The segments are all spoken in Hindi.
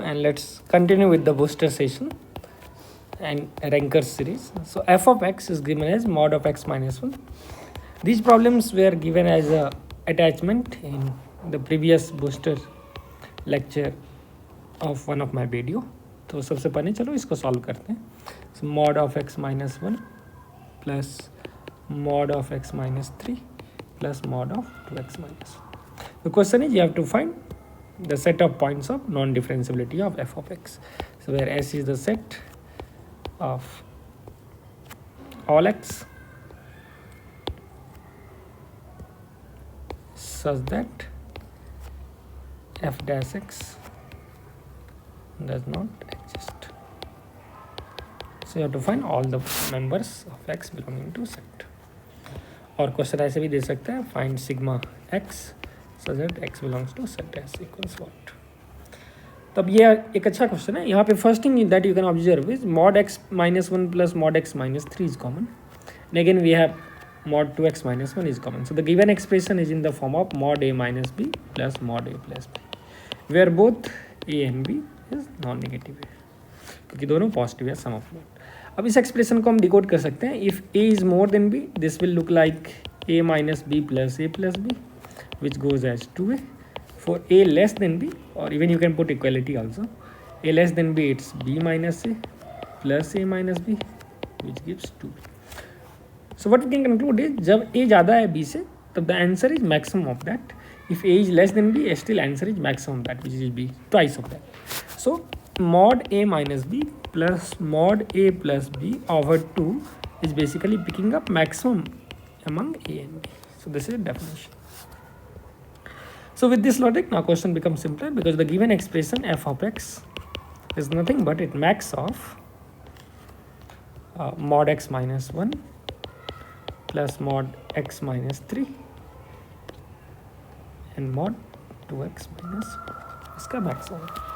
and let's continue with the booster session and rankers series. So f of x is given as mod of x minus 1. These problems were given as a attachment in the previous booster lecture of one of my video. तो सबसे पहले चलो इसको सॉल्व करते हैं. So mod of x minus 1 plus mod of x minus 3 plus mod of 2x minus 1. The question is you have to find the set of points of non-differentiability of f of x. So where S is the set of all x such that f dash x does not exist. So you have to find all the members of x belonging to set. और क्वेश्चन ऐसे भी दे सकते हैं, find sigma x such that x belongs to set s equals what. तब ये एक अच्छा क्वेश्चन है. यहाँ पे first thing that you can observe is mod x minus 1 plus mod x minus 3 is common, and again we have mod 2x minus 1 is common. So the given expression is in the form of mod a minus b plus mod a plus b, where both a and b is non-negative है, क्योंकि दोनों पॉजिटिव है सम ऑफ मोड. अब इस एक्सप्रेशन को हम डिकोड कर सकते हैं. If a is more than b, this will look like a minus b plus a plus b, which goes as 2a. For a less than b, or even you can put equality also, a less than b it's b minus a plus a minus b, which gives 2b. So what we can conclude is जब a ज़्यादा है b से तब the answer is maximum of that. If a is less than b, still answer is maximum of that, which is b, twice of that. So mod a minus b plus mod a plus b over 2 is basically picking up maximum among a and b. So this is a definition. So with this logic, now question becomes simpler, because the given expression f of x is nothing but it max of mod x minus 1 plus mod x minus 3 and mod 2x minus 1. इसका मैक्स होगा.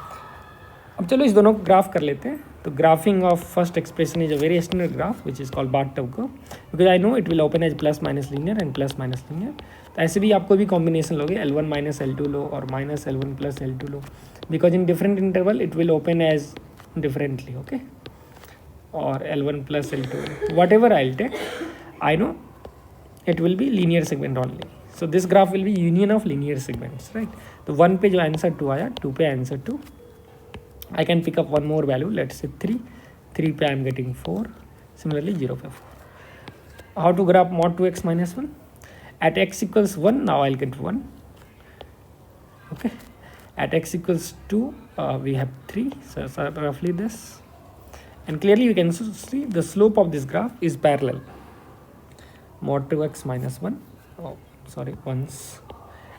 अब चलो इस दोनों को ग्राफ कर लेते हैं. तो graphing of first expression is a very standard graph which is called bathtub curve, because I know it will open as plus minus linear and plus minus linear. तो ऐसे भी आपको भी कॉम्बिनेशन लोगे L1 माइनस L2 लो और माइनस L1 प्लस L2 लो, because in different interval it will open as differently. Okay, और L1 plus L2 what I take, I know it will be linear segment only. So this graph will be union of linear segments, right? तो 1 पे जो आंसर 2 आया, 2 पे answer 2. I can pick up one more value, let's say 3. 3 पे I am getting 4. Similarly 0 पे 4. How to graph mod 2x minus 1? At x equals 1, now I'll get 1. Okay. At x equals 2, we have 3. So roughly this. And clearly you can see the slope of this graph is parallel. Mod 2x minus 1, oh sorry, once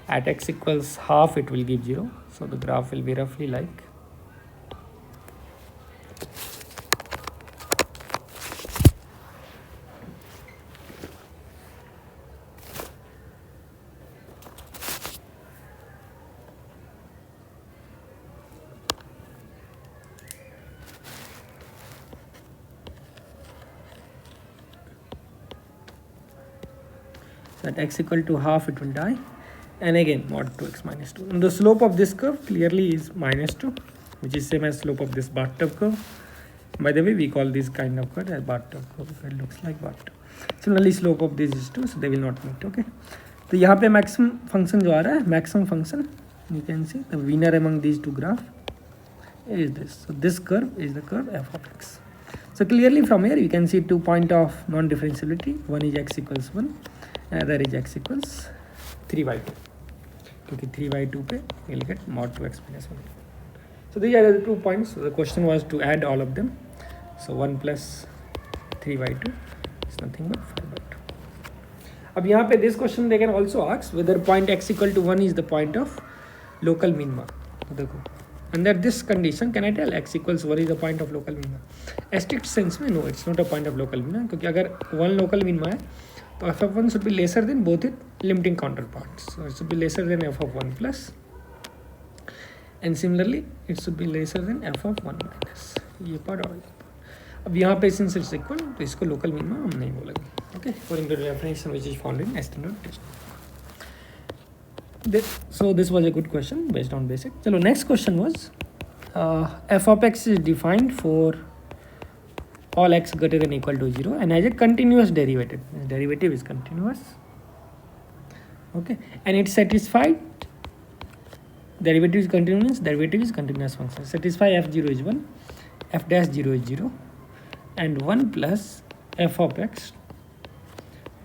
at x equals half it will give 0, so the graph will be roughly like at x equal to half it will die, and again mod 2x minus 2. And the slope of this curve clearly is minus 2, which is same as slope of this bath-tub curve. By the way, we call this kind of curve as bath-tub curve because it looks like bath-tub. Similarly slope of this is 2, so they will not meet. Okay, तो यहाँ पे maximum function जो आ रहा है, maximum function you can see the winner among these two graph is this. So this curve is the curve f of x. So clearly from here you can see 2 point of non-differentiability. One is x equals 1, another is x equals 3 by 2, क्योंकि 3 by 2 पे we'll get mod 2x minus 1. So these are the 2 points. So the question was to add all of them. So 1 plus 3 by 2 is nothing but 5 by 2. अब यहाँ पे this question they can also ask whether point x equal to 1 is the point of local minima. तो देखो under this condition can I tell x equals 1 is the point of local minima? Strict sense में no, it's not a point of local minima, क्योंकि अगर 1 local minima है तो f of 1 should be lesser than both its limiting counterparts. So it should be lesser than f of 1 plus, and similarly it should be lesser than f of 1 minus. ये part और अब यहाँ पे since it's equal तो इसको local minima हम नहीं बोलेंगे. Okay, according to the definition which is found in standard textbook. So this was a good question based on basic. चलो next question was f of x is defined for all x greater than equal to 0 and as a continuous derivative. This derivative is continuous. Okay, and it's satisfied. Derivative is continuous. Derivative is continuous function. Satisfy f0 is 1, f dash 0 is 0, and 1 plus f of x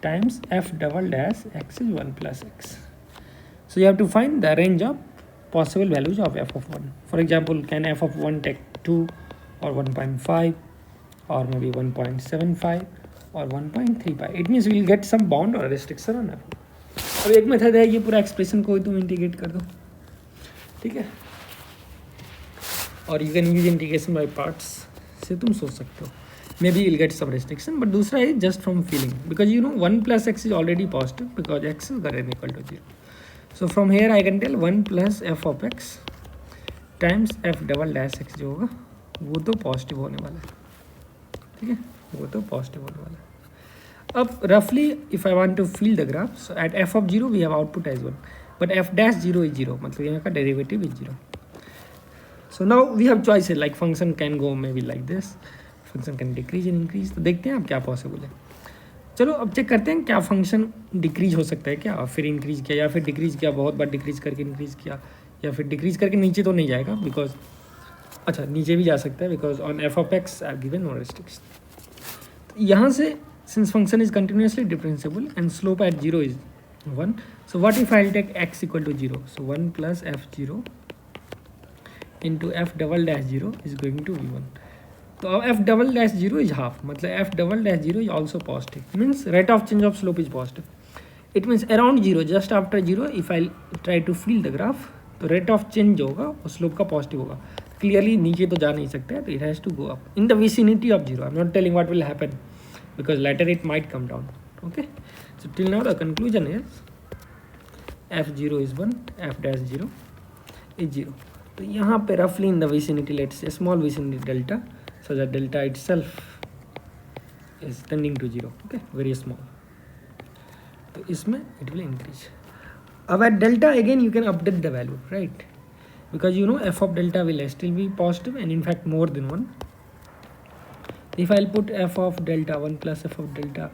times f double dash x is 1 plus x. So you have to find the range of possible values of f of 1. For example, can f of 1 take 2 or 1.5 or maybe 1.75 or 1.35? It means we will get some bound or restriction on f. अब एक मेथड है, ये पूरा एक्सप्रेशन को तुम इंटीग्रेट कर दो, ठीक है, और you can use integration by parts से तुम सोच सकते हो. Maybe will get some restriction, but दूसरा है just from feeling, because you know 1 plus x is already positive because x is greater than equal to 0. So from here I can tell 1 plus f of x times f double dash x जो होगा वो तो पॉजिटिव होने वाला है, ठीक है, वो तो पॉजिटिव होने वाला है. अब रफली if I want to feel the graph, so at f of 0 we have output as 1, but f dash 0 is 0, मतलब यहाँ का derivative is 0. So now we have choice, like function can go maybe like this, function can decrease and increase. तो देखते हैं अब क्या पॉसिबल है. चलो अब चेक करते हैं क्या फंक्शन डिक्रीज हो सकता है क्या, फिर इंक्रीज किया, या फिर डिक्रीज किया बहुत बार डिक्रीज करके इंक्रीज किया, या फिर डिक्रीज करके नीचे तो नहीं जाएगा बिकॉज, अच्छा नीचे भी जा सकता है because on f of x are given no restriction. यहाँ से since function is continuously differentiable and slope at 0 is 1, so what if I'll take x equal to 0? So 1 plus f0 into f double dash 0 is going to be 1. So f double dash 0 is half, मतलब f double dash 0 is also positive, means rate of change of slope is positive. It means around 0, just after 0 if I try to fill the graph, तो rate of change होगा और slope का positive होगा. Clearly नीचे तो जा नहीं सकता है, तो it has to go up in the vicinity of 0. I'm not telling what will happen, because later it might come down. Okay, so till now the conclusion is f0 is 1, f dash 0 is 0. तो यहाँ पे roughly in the vicinity, let's say small vicinity delta, so that delta itself is tending to 0. Okay, very small. तो इसमें it will increase. अब at delta again you can update the value, right? Because you know f of delta will still be positive and in fact more than 1. If I'll put f of delta 1 plus f of delta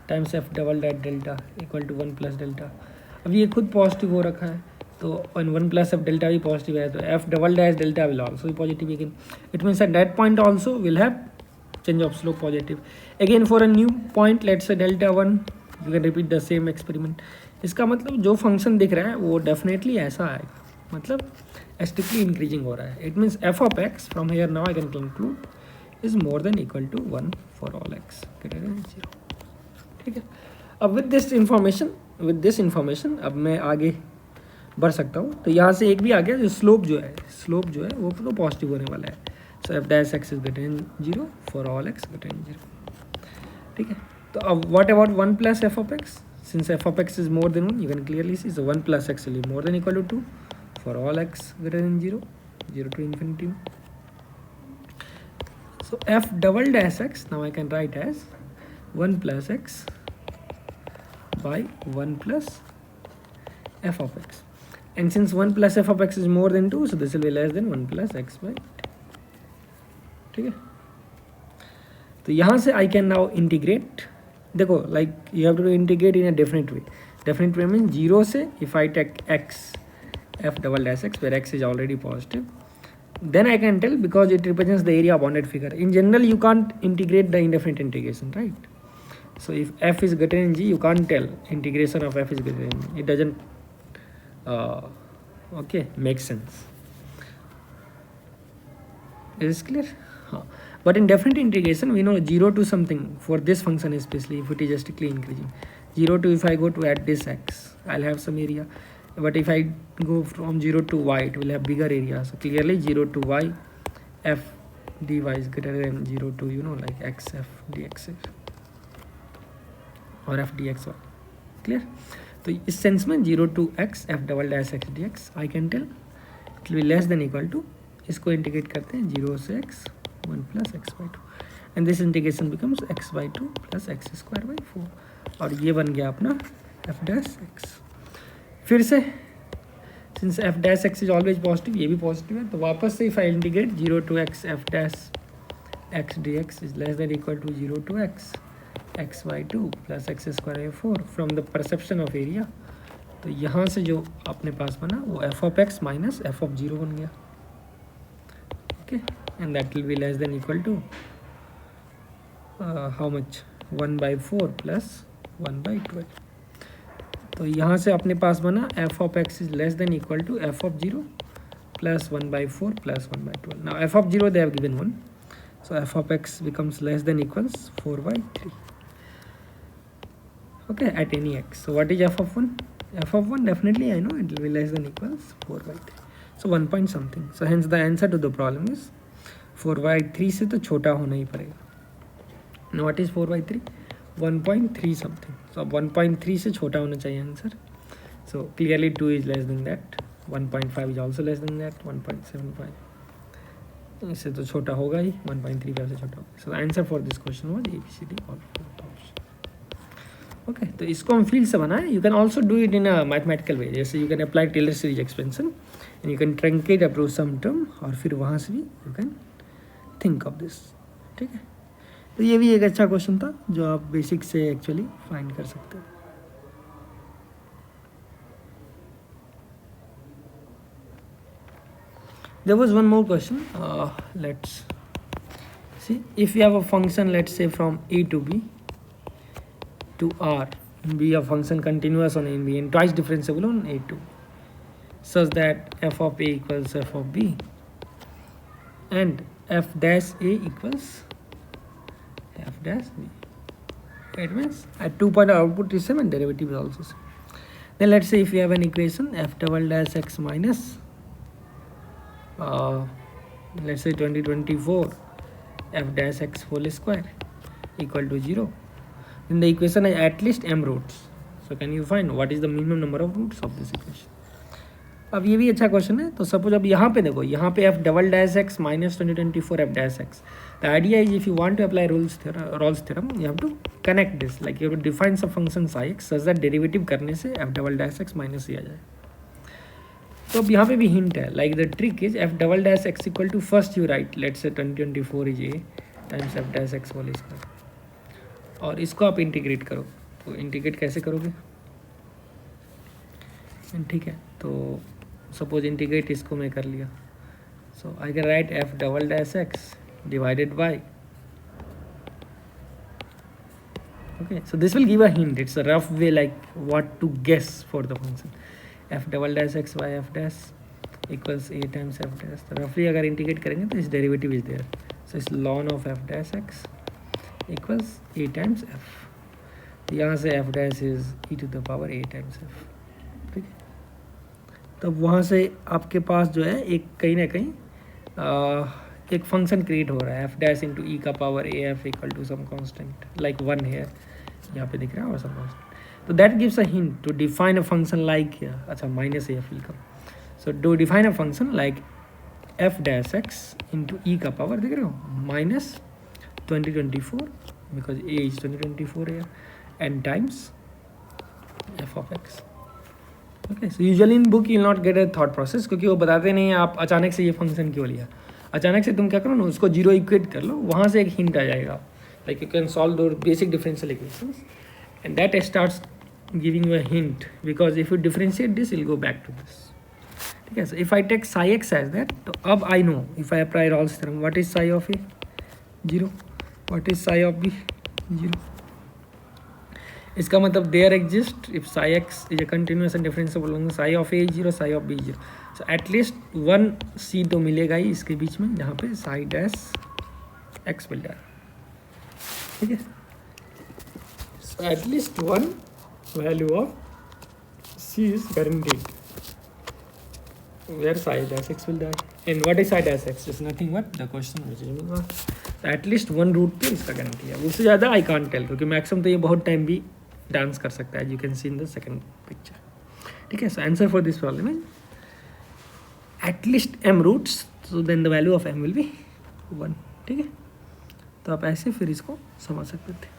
times f double dash delta equal to 1 plus delta, अब ये खुद पॉजिटिव हो रखा है, तो 1 plus f delta भी पॉजिटिव है, तो f double dash delta will also be positive again. It means at that point also will have change of slope positive. Again for a new point, let's say delta 1, you can repeat the same experiment. इसका मतलब जो फंक्शन दिख रहा है वो डेफिनेटली ऐसा आएगा, मतलब स्ट्रिक्टली इंक्रीजिंग हो रहा है. It means f of x from here now I can conclude is more than equal to 1 for all x greater than 0. ठीक है, अब with this information अब मैं आगे बढ़ सकता हूँ. तो यहाँ से एक भी आ गया, जो स्लोप जो है वो तो पॉजिटिव होने वाला है. So f dash x is greater than 0 for all x greater than 0. ठीक है, तो अब what about 1 plus f of x, since f of x is more than 1 you can clearly see, so 1 plus x will be more than equal to 2 for all x greater than 0, 0 to infinity. So f double dash x now I can write as 1 plus x by 1 plus f of x, and since 1 plus f of x is more than 2, so this will be less than 1 plus x by 2. ठीक है, तो यहाँ से I can now integrate. देखो like you have to integrate in a definite way. Definite way means 0 से if I take x f double dash x where x is already positive, then I can tell because it represents the area of bounded figure. In general you can't integrate the indefinite integration, right? So if f is greater than g, you can't tell integration of f is greater than g. It doesn't okay make sense. Is this clear? But in definite integration we know 0 to something for this function, especially if it is strictly increasing. 0 to if I go to add this x, I'll have some area. But if I go from 0 to y, it will have bigger area. So clearly 0 to y, f dy is greater than 0 to, you know, like x f dx or f dx. Clear? तो इस सेंस में 0 to x f double dash x dx I can tell it will be less than equal to, इसको इंटीग्रेट करते हैं 0 से x 1 plus x by 2, and this integration becomes x by 2 plus x square by 4, और ये बन गया अपना f dash x. फिर से since f dash x is always positive, ये भी पॉजिटिव है, तो वापस से if I integrate 0 to x f dash x d x is less than equal to 0 to x x by 2 plus x square by 4 from the perception of area, तो यहाँ से जो अपने पास बना वो f of x minus f of 0 बन गया. Okay, and that will be less than equal to how much 1/4 plus 1/12. तो यहाँ से अपने पास बना f of x is less than equal to f of 0 plus 1/4 plus 1/12. Now f of 0 they have given 1, so f of x becomes less than equals 4/3. Okay, at any x. So what is f of 1? F of 1, definitely I know it will be less than equals 4/3. So 1 point something. So hence the answer to the problem is 4/3 से तो छोटा होना ही पड़ेगा. Now what is 4/3? 1.3 something. So 1.3 से छोटा होना चाहिए answer. So clearly 2 is less than that. 1.5 is also less than that. 1.75. इससे तो छोटा होगा ही, 1.35 से छोटा होगा. So answer for this question was ABCD all four option. Okay, तो इसको हम फील्ड से बनाए. You can also do it in a mathematical way, जैसे you can apply Taylor series expansion and you can truncate approach some term, और फिर वहाँ से भी you can think of this. ठीक है, तो ये भी एक अच्छा क्वेश्चन था जो आप बेसिक से एक्चुअली फाइंड कर सकते हो. There was one more question. Let's see. If you have a function, let's say from a to b to r, be a function continuous on a and b and twice differentiable on a to, such that f of a equals f of b and f dash a equals f dash b. It means at 2 point output is same and derivative is also same. Then let's say if you have an equation f double dash x minus let's say 2024 f dash x whole square equal to 0, then the equation has at least m roots. So can you find what is the minimum number of roots of this equation? अब ये भी अच्छा क्वेश्चन है. तो सपोज अब यहाँ पे देखो, यहाँ पे f double dash x minus 2024 f dash x. The idea is if you want to apply Rolle's theorem, you have to connect this, like you have to define some function psi x such that derivative करने से f double dash x minus ही आ जाए. तो अब यहाँ पे भी हिंट है, like the trick is f double dash x equal to first you write let's say 2024 is a times f dash x whole square, और इसको आप इंटीग्रेट करो. तो इंटीग्रेट कैसे करोगे? ठीक है, तो सपोज इंटीग्रेट इसको मैं कर लिया. So I can write f double dash x divided by, okay, so this will give a hint. It's a rough way like what to guess for the function. f double dash x by f dash equals a times f dash. तो रफली अगर इंटीग्रेट करेंगे तो इस डेरिवेटिव इज देयर. सो इस ln of f dash x equals a times f. यहाँ से f dash is e to the power a times f. ठीक है, तब वहाँ से आपके पास जो है एक कहीं ना कहीं एक फंक्शन क्रिएट हो रहा है, एफ डैश इंटू ई का power a f equal to some constant like 1 here, यहाँ पे दिख रहा है, और some constant. So that gives a hint to define a function like here. अच्छा, minus af will come. So to define a function like f dash x into e का power देख रहे हो minus 2024 because a is 2024 here and times f of x. Okay, so usually in book you will not get a thought process क्योंकि वो बताते नहीं हैं आप अचानक से ये फंक्शन क्यों लिया. अचानक से तुम क्या करो ना, उसको जीरो इक्वेट कर लो, वहाँ से एक हिंट आ जाएगा. Like you can solve those basic differential equations and that starts giving you a hint because if you differentiate this it will go back to this. Okay, so if I take psi x as that, तो अब I know if I apply Rolle's theorem, what is psi of a? 0. What is psi of b? 0. इसका मतलब there exists if psi x is a continuous and differentiable function, psi of a is 0, psi of b is 0. So at least one c तो मिलेगा ही इसके बीच में जहाँ पे psi dash x मिल जाएगा. ठीक है, so at least one value of c is guaranteed where psi dash x will die. And what is psi dash x? Is nothing but the question which is moving on. So at least one root पे इसका गारंटी है. उससे ज़्यादा आई कांट टेल क्योंकि मैक्सिमम तो ये बहुत टाइम भी डांस कर सकता है. You can see in the second picture. ठीक है, so answer for this problem is at least m roots, so then the value of m will be 1. ठीक है, तो आप ऐसे फिर इसको समझ सकते थे.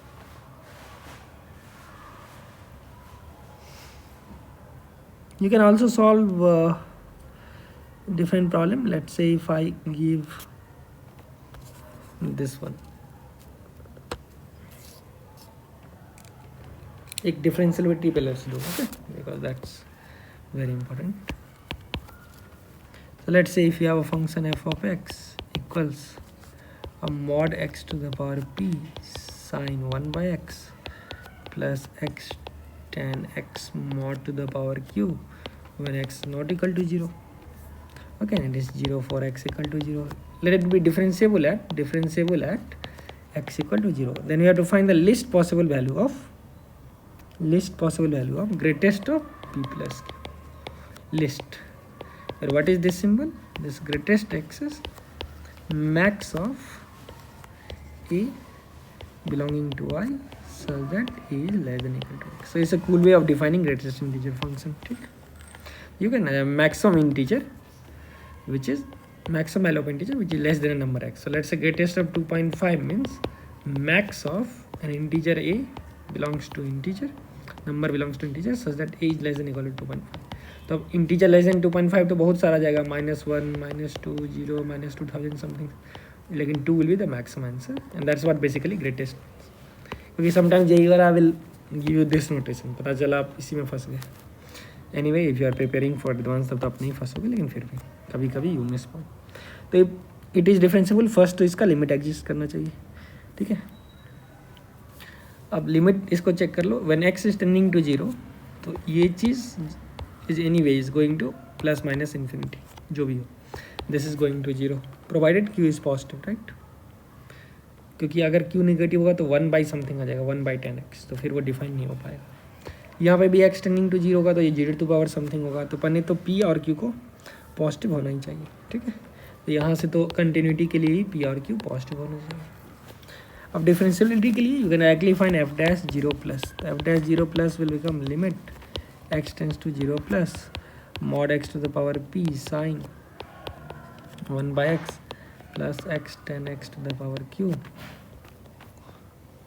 You can also solve different problem. Let's say if I give this one, एक differentiability पे let's do, okay, because that's very important. So let's say if you have a function f of x equals a mod x to the power p sine 1 by x plus x tan x mod to the power q when x is not equal to 0. Okay, and it is 0 for x equal to 0. Let it be differentiable at x equal to 0. Then we have to find the least possible value of greatest of p plus q. List. And what is this symbol? This greatest x is max of a belonging to I such that a is less than equal to x. So it's a cool way of defining greatest integer function. You can have maximum integer, which is maximum value of integer which is less than a number x. So let's say greatest of 2.5 means max of an integer a belongs to integer, number belongs to integer such that a is less than equal to 2.5. तो अब इंटीजर लेस देन 2.5 तो बहुत सारा जाएगा, -1 -2 0 -2000 समथिंग, लेकिन 2 will be the maximum answer and that's what basically greatest. क्योंकि sometimes JEE I will give you this notation, पता चला आप इसी में फंस गए. Anyway if you are preparing for advance तब तो आप नहीं फंसोगे, लेकिन फिर भी कभी कभी यू मिस पॉइंट. तो इट इज़ डिफरेंशिएबल फर्स्ट, तो इसका लिमिट एग्जिस्ट करना चाहिए. ठीक है, अब लिमिट इसको चेक कर लो. When x is tending to 0 तो ये चीज़ is any way is going to plus minus infinity, जो भी हो. This is going to 0 provided q is positive, right. क्योंकि अगर क्यू नेगेटिव होगा तो 1 बाई समथिंग आ जाएगा, 1/10x, तो फिर वो डिफाइन नहीं हो पाएगा. यहाँ पे भी एक्स टेंडिंग टू 0 होगा तो ये 0 समथिंग होगा, तो पहले तो पी और क्यू को पॉजिटिव होना ही चाहिए. ठीक है, तो यहाँ से तो कंटिन्यूटी के लिए ही पी और क्यू पॉजिटिव होना चाहिए. अब डिफरेंशियलिटी के लिए you can directly find f dash 0 plus. F dash 0 plus will become limit x tends to 0 plus mod x to the power p sine 1 by x plus x tan x to the power q.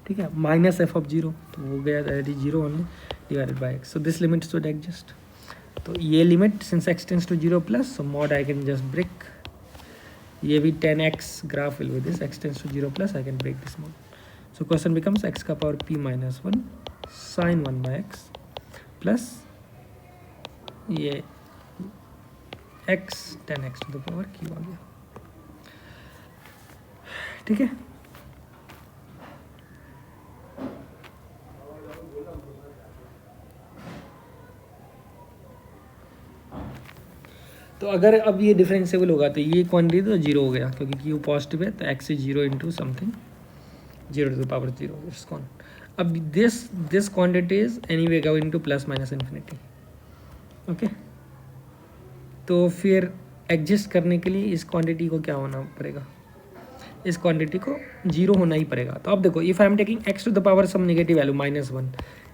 ठीक है, माइनस एफ ऑफ 0 तो वो गया that is 0 only divided by x. So this limit should exist. तो ये limit since x tends to 0 plus, so mod I can just break. ये भी 10x graph will with this x tends to 0 plus, I can break this mod. So question becomes x का power p minus 1 sine 1 by x plus ये x 10x to the power q आ गया. ठीक है, तो अगर अब ये डिफरेंशिएबल होगा तो ये क्वांटिटी तो 0 हो गया, क्योंकि क्यू पॉजिटिव है तो x is 0 into something 0 to the power 0 it's con. अब this quantity is any way going to plus minus infinity. Okay, तो फिर एडजस्ट करने के लिए इस क्वांटिटी को क्या होना पड़ेगा, इस क्वांटिटी को 0 होना ही पड़ेगा. तो अब देखो, if I am taking x to the power some negative value -1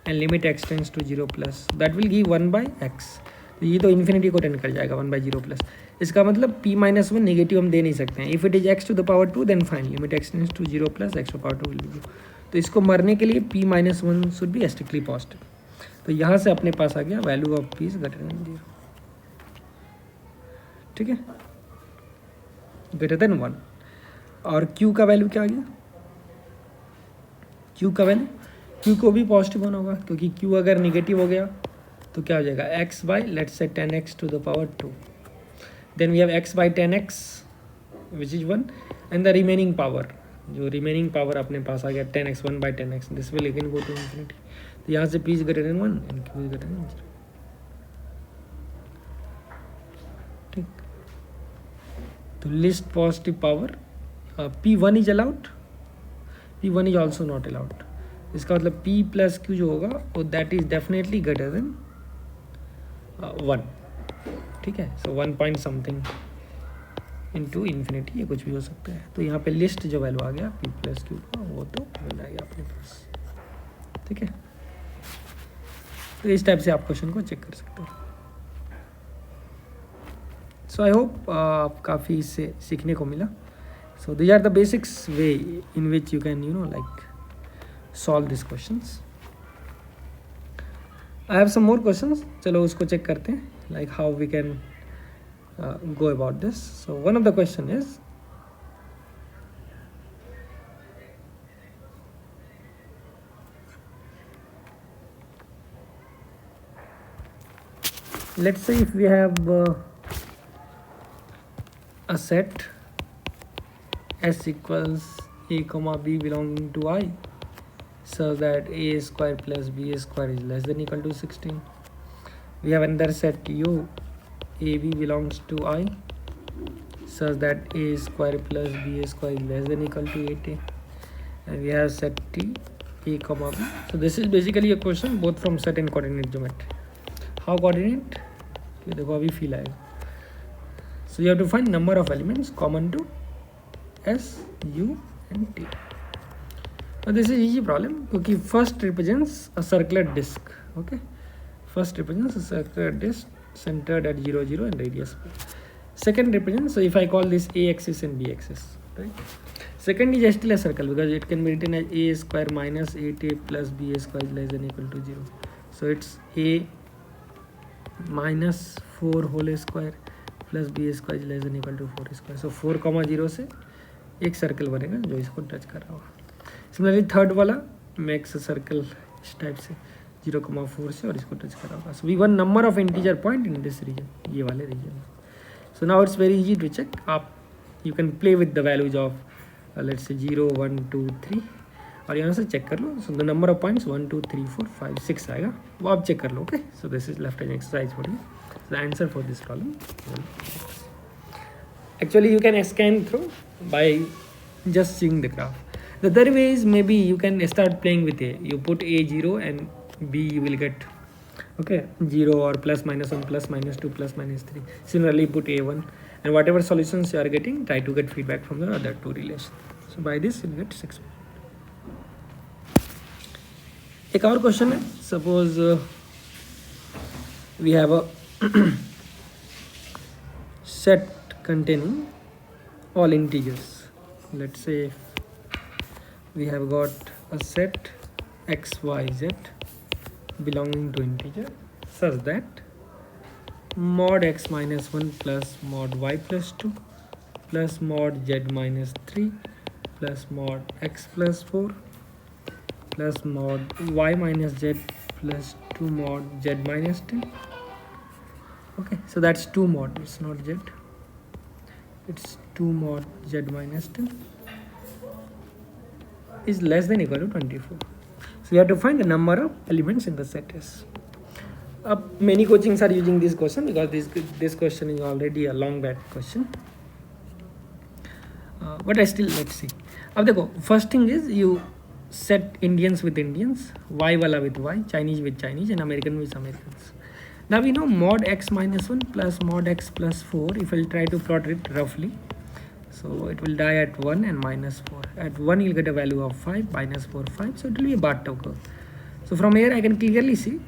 and limit x tends to 0 plus, that will give 1 by x. ये तो इन्फिनिटी को टेंड कर जाएगा 1/0 प्लस. इसका मतलब p माइनस 1 नेगेटिव हम दे नहीं सकते हैं. If it is x to the power 2 then fine limit x tends to 0 plus x to power 2 will be 0. तो इसको मरने के लिए p minus 1 should be strictly positive. तो यहाँ से अपने पास आ गया value of p is greater than 0. ठीक है, ग्रेटर देन 1. और q का वैल्यू क्या आ गया, q का वैल्यू, q को भी पॉजिटिव होना होगा, क्योंकि q अगर निगेटिव हो गया तो क्या हो जाएगा, x by let's say 10x to the power 2. Then we have x by 10x which is 1 and the remaining power, जो रिमेनिंग पावर अपने पास आ गया 10x 1/10x, this will again go to infinity. तो यहाँ से p is greater than 1 and q is greater than 0. ठीक, तो least positive power p1 is allowed, p1 is also not allowed. इसका मतलब p प्लस q जो होगा वो that is definitely greater than 1. ठीक है, सो 1 पॉइंट समथिंग इंटू इन्फिनिटी, ये कुछ भी हो सकता है. तो यहाँ पे लिस्ट जो वैल्यू आ गया p प्लस क्यू का वो तो बन आएगा अपने पास. ठीक है, तो इस टाइप से आप क्वेश्चन को चेक कर सकते हो. सो आई होप आप काफ़ी इससे सीखने को मिला. So these are the basics way in which you can like solve these questions. I have some more questions. चलो उसको चेक करते हैं, like how we can go about this. So one of the question is, let's say if we have a set S equals a comma b belonging to I, so that a square plus b square is less than equal to 16. We have another set U, ab belongs to I, such that a square plus b square is less than equal to 8a. And we have set T, a comma b. So this is basically a question both from set and coordinate geometry. How coordinate? देखो अभी feel आएगा. So you have to find number of elements common to S, U and T. Now this is easy problem because first represents a circular disk. Okay, first represents a circular disk centered at 0, 0 and radius. Second represents, so if I call this a axis and b axis, right? Second is still a circle because it can be written as a square minus 8a plus b square is less than equal to 0. So it's a minus 4 whole square plus b square is less than equal to 4 square. So 4, 0 से एक सर्कल बनेगा जो इसको टच कर रहा होगा. सिमिलरली थर्ड वाला मेक्स अ सर्कल इस टाइप से 0, 4 से और इसको टच कर रहा होगा. So we one number of integer point in this region, ये वाले region. So now it's very easy to check. आप you can play with the values of let's say 0, 1, 2, 3 और यहाँ से चेक कर लो. So the number of points 1, 2, 3, 4, 5, 6 आएगा, वो आप चेक कर लो. Okay, so this is left hand exercise for you. The answer for this problem, actually you can scan through by just seeing the graph. The other way is maybe you can start playing with a, you put a 0 and b you will get, okay, 0 or plus minus 1 plus minus 2 plus minus 3. Similarly put a1 and whatever solutions you are getting, try to get feedback from the other two relations. So by this you get 6. एक और क्वेश्चन है. Suppose we have a set containing all integers. Let's say we have got a set x, y, z belonging to integer such that mod x minus 1 plus mod y plus 2 plus mod z minus 3 plus mod x plus 4 plus mod y minus z plus 2 mod z minus 10. Okay, so that's 2 mod, it's not z. It's 2 mod z minus 10 is less than equal to 24. So you have to find the number of elements in the set S. Many coachings are using this question because this question is already a long back question. But I still, let's see. अब देखो, first thing is you set Indians with Indians, Y wala with Y, Chinese with Chinese and American with Americans. Now we know mod x minus 1 plus mod x plus 4, if I'll try to plot it roughly, so it will die at 1 and minus 4. At 1 you'll get a value of 5, minus 4, 5, so it will be a Bartók curve. So from here I can clearly see,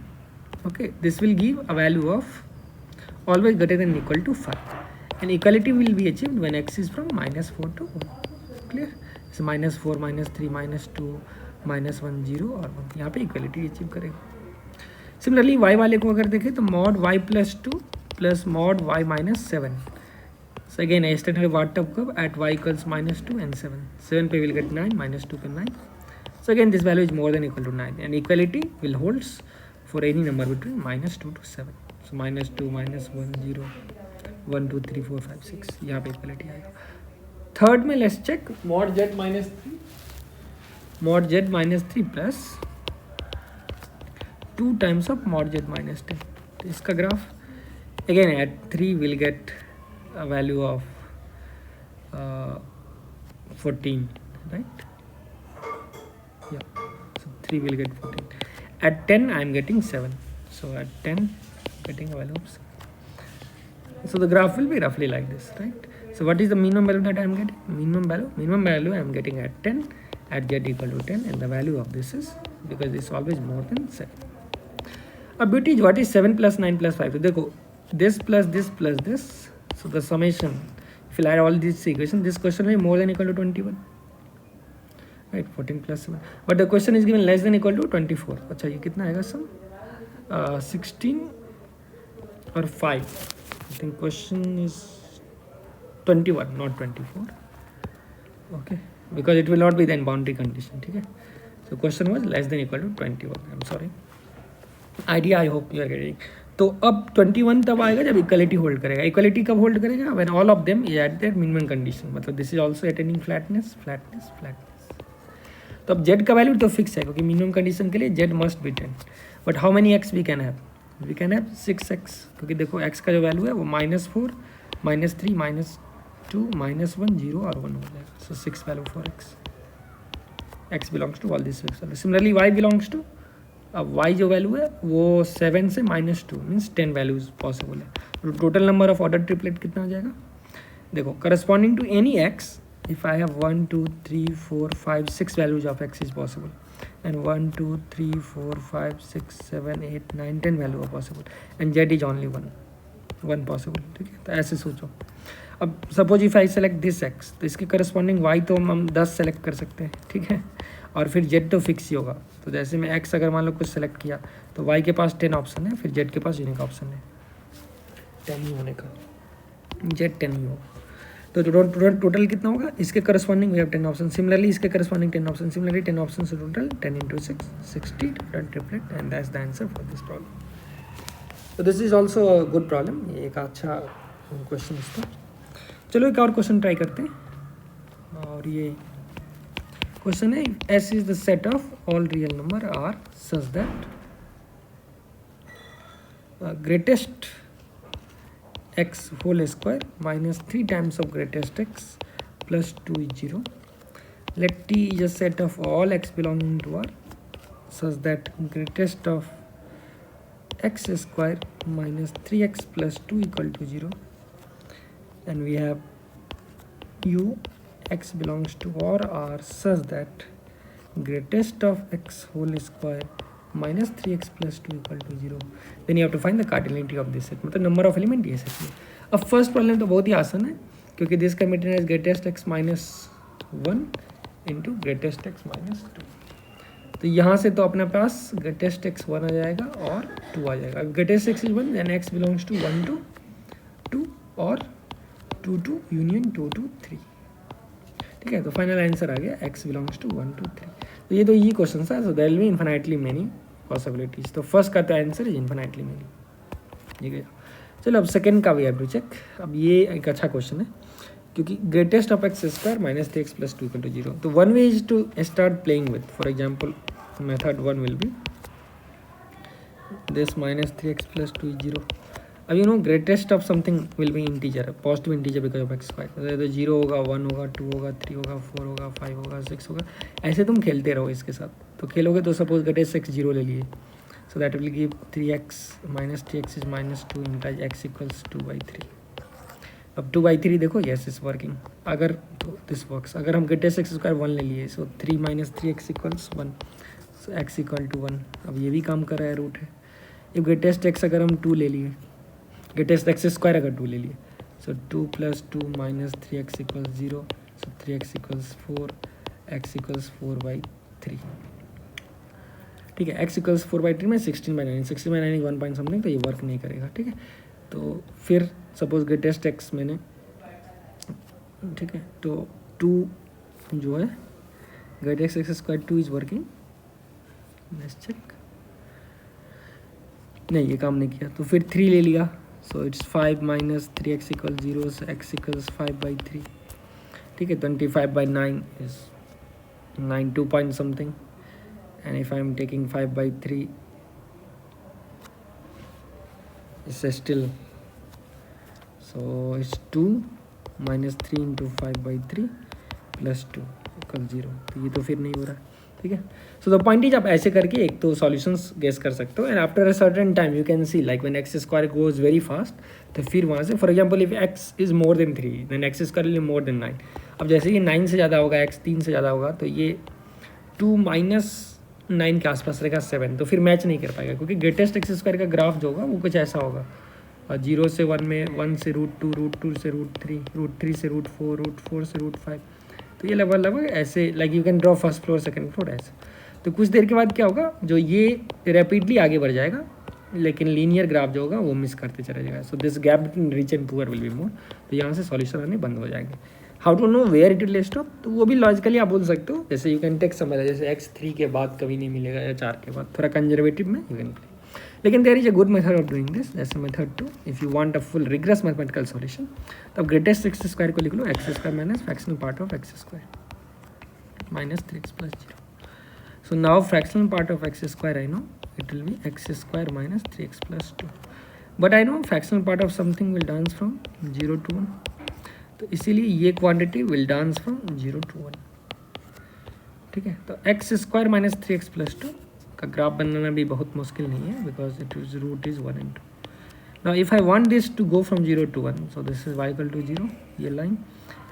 okay, this will give a value of always greater than or equal to 5. And equality will be achieved when x is from minus 4 to 1. Clear? So minus 4, minus 3, minus 2, minus 1, 0 और 1. यहाँ पे equality achieve करेगा. सिमिलरली y वाले को अगर देखें तो mod y plus 2 plus mod y minus 7. So again एस्टेंडरी Bartók curve at y equals minus 2 and 7. 7 पे will get 9, minus 2 पे 9. So again this value is more than equal to 9 and equality will holds for any number between minus 2 to 7. So minus 2, minus 1, 0, 1, 2, 3, 4, 5, 6. यहाँ पे equality आएगा. थर्ड में let's check mod z minus 3, mod z minus 3 plus 2 times of mod z minus 10. तो इसका graph again at 3 will get a value of 14, right? Yeah, so 3 will get 14. At 10 I am getting 7. So at 10 getting a value of 7. So the graph will be roughly like this, right? So what is the minimum value that I am getting? Minimum value I am getting at 10 at z equal to 10 and the value of this is, because it's always more than 7. Beauty is what is 7 plus 9 plus 5. So देखो, this plus this plus this, so the summation, if you add all these equations, this question will be more than equal to 21, right? 14 plus 7, but the question is given less than equal to 24. अच्छा, ये कितना आएगा सम? 16 और 5, I think question is 21, not 24. Okay, because it will not be then boundary condition. ठीक है, so question was less than equal to 21. I'm sorry. Idea I hope you are getting. तो अब 21 तब आएगा जब इक्वलिटी होल्ड करेगा. इक्वलिटी कब होल्ड करेगा? When all of them is at their minimum condition. मतलब this is also attaining flatness flatness flatness. तो अब जेड का वैल्यू तो फिक्स है क्योंकि मिनिमम कंडीशन के लिए z must be 10. But how many x we can have? We can have 6x, क्योंकि देखो एक्स का जो वैल्यू है वो -4 -3 -2 -1 0 और 1 हो जाएगा. So 6 value for x. X belongs to all this fix. Similarly y belongs to, अब y जो वैल्यू है वो 7 से -2 मीन्स 10 वैल्यूज पॉसिबल है. तो total number of order triplet कितना हो जाएगा? देखो corresponding to any x, if I have 1 2 3 4 5 6 values of x is possible, and 1 2 3 4 5 6 7 8 9 10 value are possible, and z is only one possible. ठीक है, तो ऐसे सोचो. अब suppose if I select this x, तो इसके करस्पॉन्डिंग y तो हम 10 सेलेक्ट कर सकते हैं. ठीक है, और फिर z तो फिक्स ही होगा. तो जैसे मैं x अगर मान लो कुछ सेलेक्ट किया तो y के पास 10 ऑप्शन है, फिर z के पास यूनिक ऑप्शन है 10 ही होने का. z 10 ही होगा. तो टोटल कितना होगा? इसके corresponding we have 10 option. Similarly इसके करस्पॉन्डिंग 10 ऑप्शन. सिमिलरली 10 ऑप्शन से total 10 into 6 60 total triplet, and that's the answer for this problem. तो this is also a good problem. ये एक अच्छा क्वेश्चन था. चलो एक और क्वेश्चन ट्राई करते हैं. और ये क्वेश्चन है S is the set of all real number R such that greatest x whole square minus 3 times of greatest x plus 2 is 0. Let T is a set of all x belonging to R such that greatest of x square minus 3x plus 2 equal to 0. And we have U x belongs to or R such that greatest of x whole square minus 3x plus 2 equal to 0. Then you have to find the cardinality of this set. मतलब नंबर ऑफ एलिमेंट ये सेट में. अब फर्स्ट प्रॉब्लम तो बहुत ही आसान है क्योंकि दिस का material is greatest x minus 1 into greatest x minus 2. तो यहाँ से तो अपने पास ग्रेटेस्ट x 1 आ जाएगा और 2 आ जाएगा. Greatest x is 1 then x belongs to 1 to 2 और 2 to यूनियन 2 to 3. ठीक है, तो फाइनल आंसर आ गया x बिलोंग्स टू 1 to 3. तो ये तो ये क्वेश्चन था. So there will be infinitely many possibilities. तो फर्स्ट का तो आंसर इज इन्फिनाइटली मेनी. ठीक है, चलो अब सेकंड का वी हैव टू चेक. अब ये एक अच्छा क्वेश्चन है क्योंकि greatest of x square minus 3x plus 2 equal to 0. तो one way is to start playing with. For example method 1 will be this minus 3x plus 2 is 0. अब you know greatest of something will be integer, positive integer because of x square. तो 0 होगा, 1 होगा, 2 होगा, 3 होगा, 4 होगा, 5 होगा, 6 होगा. ऐसे तुम खेलते रहो इसके साथ. तो खेलोगे तो सपोज ग्रेटेस्ट x 0 ले लिए. So that will give 3x minus 3x is minus 2 entice x equals 2/3. अब 2/3 देखो येस इज वर्किंग. अगर तो दिस वर्क्स. अगर हम ग्रेटेस्ट x स्क्वायर 1 ले लिए so 3 minus 3x equals 1. So x equal to 1. अब ये भी काम कर रहा है, रूट है. ये ग्रेटेस्ट x अगर हम 2 ले लिए, ग्रेटेस्ट एक्स स्क्वायर अगर 2 ले लिए, सो 2 प्लस 2 माइनस 3x इक्वल्स 0. सो 3x इक्वल्स 4, x इक्वल्स 4/3. ठीक है, x इक्वल्स 4/3 में 16/9. 16/9 इज 1 पॉइंट समथिंग, तो ये वर्क नहीं करेगा. ठीक है, तो फिर सपोज ग्रेटेस्ट x मैंने, ठीक है, तो 2 जो है greatest x square 2 is working. Let's check. नहीं, ये काम नहीं किया. तो फिर 3 ले लिया. So it's 5 minus 3x equal 0. So x equals 5/3. ठीक है, 25/9 is 9 2 point something. And if I am taking 5/3 it's still, so it's 2 minus 3 into 5/3 plus 2 equal 0. तो ये तो फिर नहीं हो रहा. ठीक है, सो द पॉइंट इज आप ऐसे करके एक तो सॉल्यूशंस गेस कर सकते हो. And after a certain time you can see like when x square goes very fast, तो फिर वहाँ से for example if x is more than 3 then x square is more than 9. अब जैसे ये 9 से ज़्यादा होगा, एक्स 3 से ज़्यादा होगा, तो ये 2 माइनस 9 के आसपास रहेगा 7. तो फिर मैच नहीं कर पाएगा क्योंकि ग्रेटेस्ट एक्स स्क्वायर का ग्राफ जो होगा वो कुछ ऐसा होगा. 0 से 1 में, 1 से √2, √2 से √3, √3 से √4, √4 से √5. तो ये लगभग ऐसे like you can draw first floor second floor ऐसे. तो कुछ देर के बाद क्या होगा, जो ये रैपिडली आगे बढ़ जाएगा लेकिन लीनियर ग्राफ जो होगा वो मिस करते चले जाएगा. So this gap between rich and poor will be more. तो यहाँ से सॉल्यूशन आने बंद हो जाएंगे. How to know where it will stop, तो वो भी लॉजिकली आप बोल सकते हो. जैसे यू कैन टेक समझ, जैसे x3 के बाद कभी नहीं मिलेगा या 4 के बाद, थोड़ा कंजर्वेटिव में यू कैन. लेकिन there is a good method of doing this. जैसे method 2, if you want a full rigorous mathematical solution, तब ग्रेटेस्ट एक्स स्क्वायर को लिख लो x square minus fractional part of x square minus 3x plus 0. So now fractional part of x square I know it will be x square minus 3x plus 2. But I know fractional part of something will dance from 0 to 1. तो इसीलिए ये quantity will dance from 0 to 1. ठीक है, तो x square minus 3x plus 2 का ग्राफ बनाना भी बहुत मुश्किल नहीं है, because it is root is 1 and 2. Now if I want this to go from 0 to 1, so this is y equal to 0 ये line,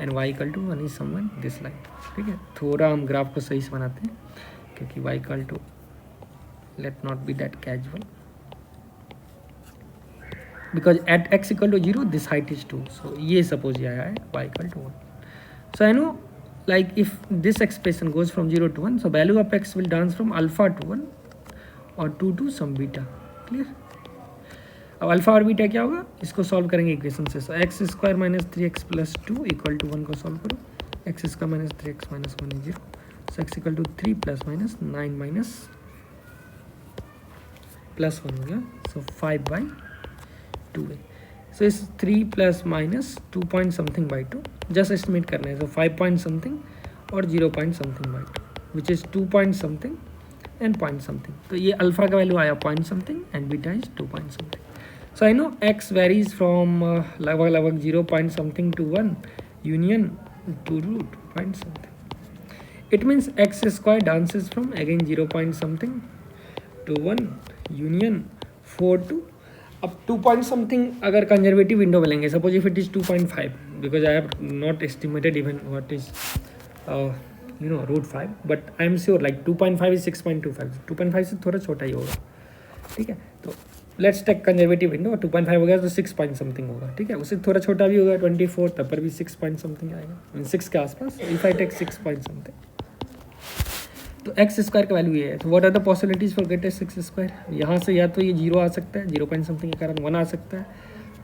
and y equal to 1 is somewhere this line. ठीक है, थोड़ा हम ग्राफ को सही से बनाते हैं क्योंकि y equal to let not be that casual, because at x equal to 0 this height is 2. So ये suppose ये आया है y equal to 1. So I know like if this expression goes from 0 to 1, so value of x will dance from alpha to 1 और 2 to some beta. Clear? अब अल्फा और बीटा क्या होगा, इसको सॉल्व करेंगे इक्वेशन से. So x square minus 3x plus 2 equal to 1 को सॉल्व करो. X square minus 3x minus 1 is 0. So x equal to 3 plus minus 9 minus plus 1 हो गया. सो 5/2 है. सो इस 3 plus minus 2 point something by 2 just estimate करना है. सो 5 पॉइंट समथिंग और 0 point something by 2 which is 2 point something and point something. तो ये अल्फा का वैल्यू आया point something and beta is 2 point something. So I know x varies from लगभग 0 point something to 1 union to root point something. It means x square dances from again 0 point something to 1 union 4 to अब 2 point something अगर conservative window मिलेंगे. Suppose if it is 2.5 because I have not estimated even what is root 5, but I am sure like 2.5 is 6.25. 2.5 से थोड़ा छोटा ही होगा. ठीक है, तो लेट्स टेक कंजर्वेटिव विंडो. 2.5 हो गया तो 6 पॉइंट समथिंग होगा. ठीक है, उससे थोड़ा छोटा भी होगा 24, तब पर भी 6 पॉइंट समथिंग आएगा, 6 के आसपास. If I take 6 point something, तो एक्स स्क्वायर का वैल्यू ये है. तो what are the possibilities for greatest x square. यहाँ से या तो ये 0 आ सकता है, 0 पॉइंट समथिंग के कारण 1 आ सकता है,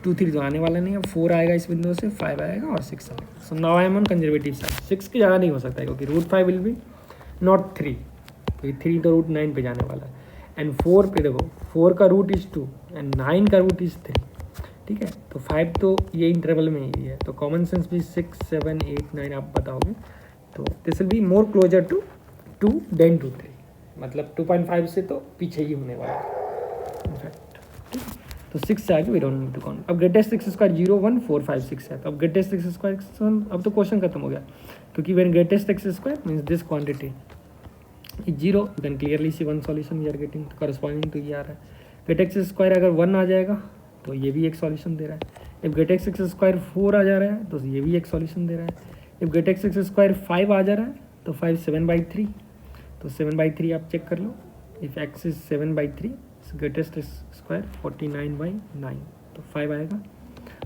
2 3 तो आने वाला नहीं है, 4 आएगा इस विंडो से, 5 आएगा और 6 आएगा. So now I am on conservative side. 6 की ज़्यादा नहीं हो सकता है क्योंकि रूट 5 विल बी नॉट 3, क्योंकि 3 तो रूट 9 पे जाने वाला है. एंड 4 पे देखो, 4 का रूट इज़ 2 एंड 9 का रूट इज़ 3. ठीक है, तो 5 तो ये इंटरवल में ही है. तो कॉमन सेंस भी 6 7 8 9 आप बताओगे, तो this will be more closer to 2 than to 3. मतलब 2.5 से तो पीछे ही होने वाला है इनफैक्ट. ठीक है, तो 6 से आगे we don't need to count. अब ग्रेटेस्ट एक्स स्क्वायर 0 1 4 5 6 है. तो अब ग्रेटेस्ट एक्स स्क्वायर, अब तो क्वेश्चन खत्म हो गया, क्योंकि when greatest x square means this quantity is 0, you can clearly see one solution we are getting corresponding to ये आ रहा है. ग्रेट एक्स स्क्वायर अगर 1 आ जाएगा तो ये भी एक सॉल्यूशन दे रहा है. इफ ग्रेट एक्स स्क्वायर 4 आ जा रहा है तो ये भी एक सॉल्यूशन दे रहा है. इफ ग्रेट एक्स स्क्वायर 5 आ जा रहा है तो 5 7/3, तो 7/3 आप चेक कर लो. If x is 7/3, greatest square 49/9, तो 5 आएगा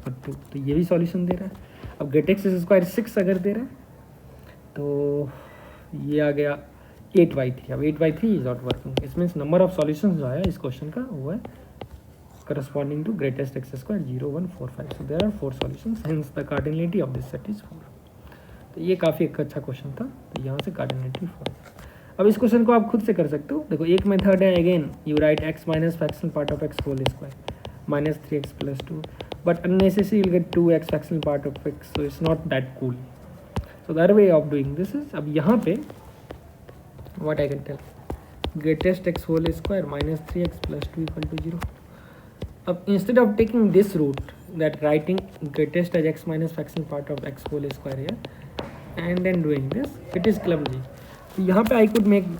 और 2, तो ये भी सॉल्यूशन दे रहा है. अब ग्रेट एक्स स्क्वायर 6 अगर दे रहा है तो ये आ गया 8/3. अब 8/3 इज नॉट वर्किंग. इस मीन्स नंबर ऑफ सॉल्यूशंस जो आया इस क्वेश्चन का वो है corresponding to greatest x square 0 1 4 5. So there are 4 solutions, hence the cardinality of this set is 4. तो ये काफ़ी एक अच्छा क्वेश्चन था, तो यहाँ से कार्डिनलिटी 4. अब इस क्वेश्चन को आप खुद से कर सकते हो. देखो एक मेथड है, again you write x minus fractional part of x whole square minus 3x plus 2, but unnecessary you will get 2x fractional part of x, so it's not that cool. So the other way of doing this is, अब यहाँ पे what I can tell, greatest x whole square minus 3x plus 2 equal to 0. अब instead of taking this route, that writing greatest as x minus fractional part of x whole square here and then doing this, it is clumsy. तो यहाँ पे I could make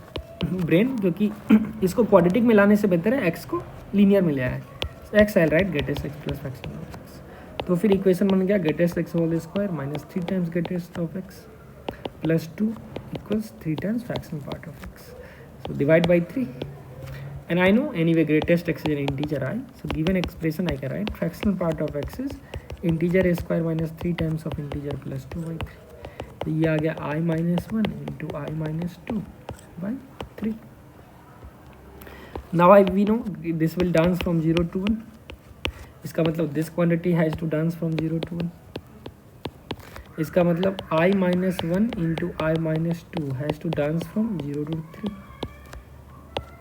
brain, क्योंकि इसको क्वाड्रेटिक में लाने से बेहतर है x को लीनियर में ले आया है. x I'll write greatest x plus fractional of x. तो फिर इक्वेशन बन गया greatest x whole square minus 3 times greatest of x plus 2 equals 3 times fractional part of x. So divide by 3, and I know anyway greatest x is an integer I, so given expression I can write fractional part of x is integer a square minus 3 times of integer plus 2 by 3. तो ये आ गया I minus 1 into I minus 2 by 3. Now I we know this will dance from 0 to 1. इसका मतलब this quantity has to dance from 0 to 1. इसका मतलब I minus 1 into I minus 2 has to dance from 0 to 3.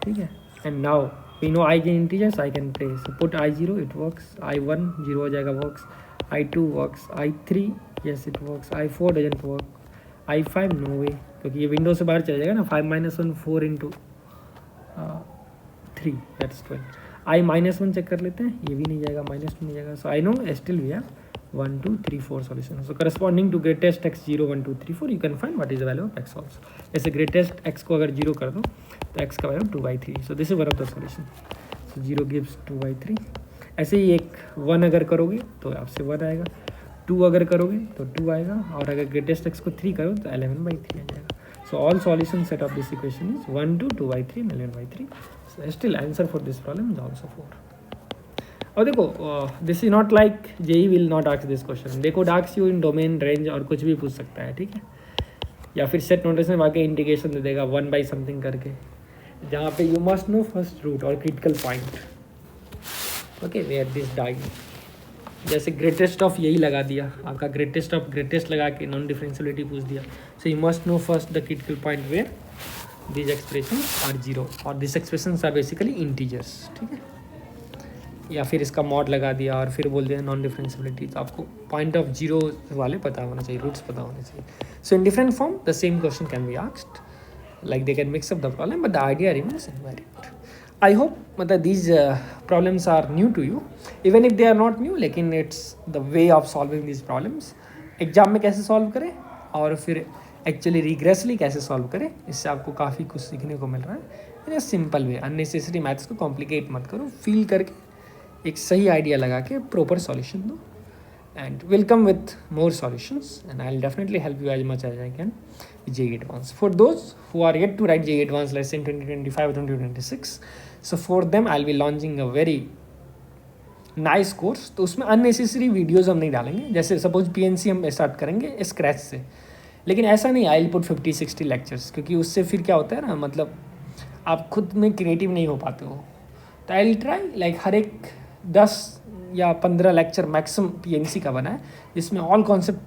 ठीक है. And now we know I के integers I can place. Put I0 it works. I1 0 हो जाएगा, works. I2 works. I3 yes it works. I4 doesn't work. I5 no way, क्योंकि ये विंडो से बाहर चला जाएगा ना. 5 minus 1 4 into 3 that's 12. I minus 1 check कर लेते हैं, ये भी नहीं जाएगा, -2 नहीं जाएगा. So I know still we have 1 2 3 4 solutions. So corresponding to greatest x 0 1 2 3 4 you can find what is the value of x also. जैसे greatest x को अगर 0 कर दो तो x का value 2/3. So this is one of the solution. So 0 gives 2/3. ऐसे ही एक 1 अगर करोगे तो आपसे 1 आएगा, 2 अगर करोगे तो 2 आएगा, और अगर greatest x को 3 करो तो 11/3 आ जाएगा. So all solution set of this equation is 1 2 2/3 and 11/3. So still answer for this problem is also 4. और देखो this is not like JEE will not ask this question. देखो डाक्स यू इन डोमेन रेंज और कुछ भी पूछ सकता है, ठीक है. या फिर सेट नोटेशन में आके इंडिकेशन दे देगा 1 by समथिंग करके, जहाँ पे you must know first root और critical point. Okay where this die, जैसे ग्रेटेस्ट ऑफ यही लगा दिया आपका, ग्रेटेस्ट ऑफ ग्रेटेस्ट लगा के नॉन डिफरेंशियबिलिटी पूछ दिया. So you must know first the critical point where these expressions are 0 और this expressions are basically integers. ठीक है. या फिर इसका मॉड लगा दिया और फिर बोल दिया नॉन डिफरेंशियबिलिटी, तो आपको पॉइंट ऑफ जीरो वाले पता होना चाहिए, रूट्स पता होने चाहिए. So in different form the same question can be asked, like they can mix up the problem but the idea remains invalid. I hope मतलब these problems are new to you, even if they are not new, लेकिन it's the way of solving these problems. Exam में कैसे सॉल्व करें और फिर एक्चुअली रिग्रेसली कैसे सॉल्व करें, इससे आपको काफ़ी कुछ सीखने को मिल रहा है in a simple way. Unnecessary maths को कॉम्प्लिकेट मत करो, फील करके एक सही आइडिया लगा के प्रॉपर सॉल्यूशन दो, and will come with more solutions and I will definitely help you as much as I can JEE Advanced. For those who are yet to write JEE Advanced lesson 2025 or 2026, so for them I'll be launching a very nice course. तो उसमें अननेसेसरी वीडियोज़ हम नहीं डालेंगे. जैसे सपोज PNC हम स्टार्ट करेंगे स्क्रैच से, लेकिन ऐसा नहीं आई विल पुट 50-60 लेक्चर्स, क्योंकि उससे फिर क्या होता है ना, मतलब आप खुद में क्रिएटिव नहीं हो पाते हो. तो आई विल ट्राई लाइक हर एक 10 या 15 लेक्चर मैक्सिमम PNC का बना है, जिसमें ऑल कॉन्सेप्ट